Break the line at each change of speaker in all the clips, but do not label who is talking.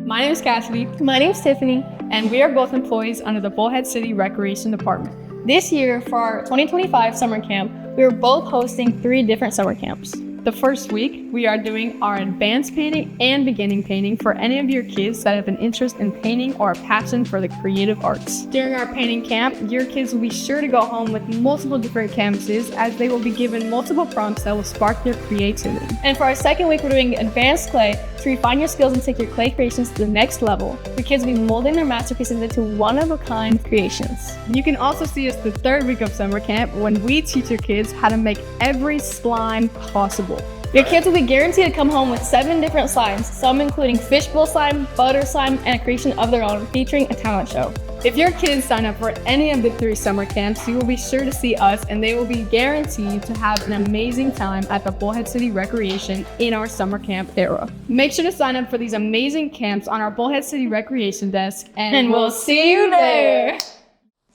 My name is Cassidy.
My name is Tiffany.
And we are both employees under the Bullhead City Recreation Department.
This year, for our 2025 summer camp, we are both hosting 3 different summer camps.
The first week, we are doing our advanced painting and beginning painting for any of your kids that have an interest in painting or a passion for the creative arts. During our painting camp, your kids will be sure to go home with multiple different canvases as they will be given multiple prompts that will spark their creativity.
And for our second week, we're doing advanced clay to refine your skills and take your clay creations to the next level. Your kids will be molding their masterpieces into one-of-a-kind creations.
You can also see us the third week of summer camp when we teach your kids how to make every slime possible.
Your kids will be guaranteed to come home with 7 different slimes, some including fishbowl slime, butter slime, and a creation of their own featuring a talent show.
If your kids sign up for any of the 3 summer camps, you will be sure to see us and they will be guaranteed to have an amazing time at the Bullhead City Recreation in our summer camp era. Make sure to sign up for these amazing camps on our Bullhead City Recreation desk and we'll see you there!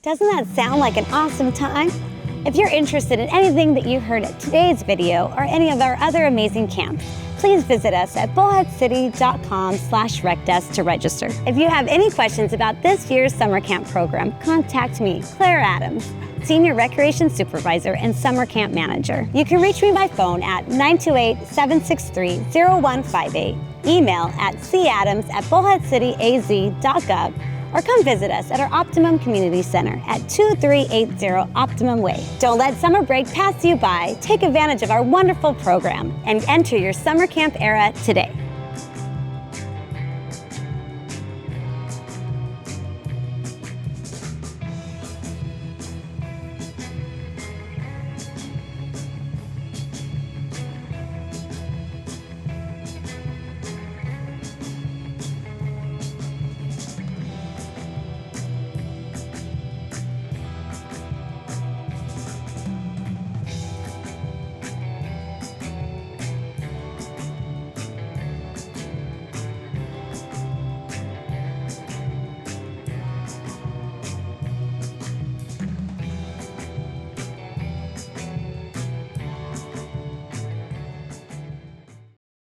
Doesn't that sound like an awesome time? If you're interested in anything that you heard at today's video or any of our other amazing camps, please visit us at bullheadcity.com/recdesk to register. If you have any questions about this year's summer camp program, contact me, Claire Adams, Senior Recreation Supervisor and Summer Camp Manager. You can reach me by phone at 928-763-0158, email at cadams@bullheadcityaz.gov, or come visit us at our Optimum Community Center at 2380 Optimum Way. Don't let summer break pass you by. Take advantage of our wonderful program and enter your summer camp era today.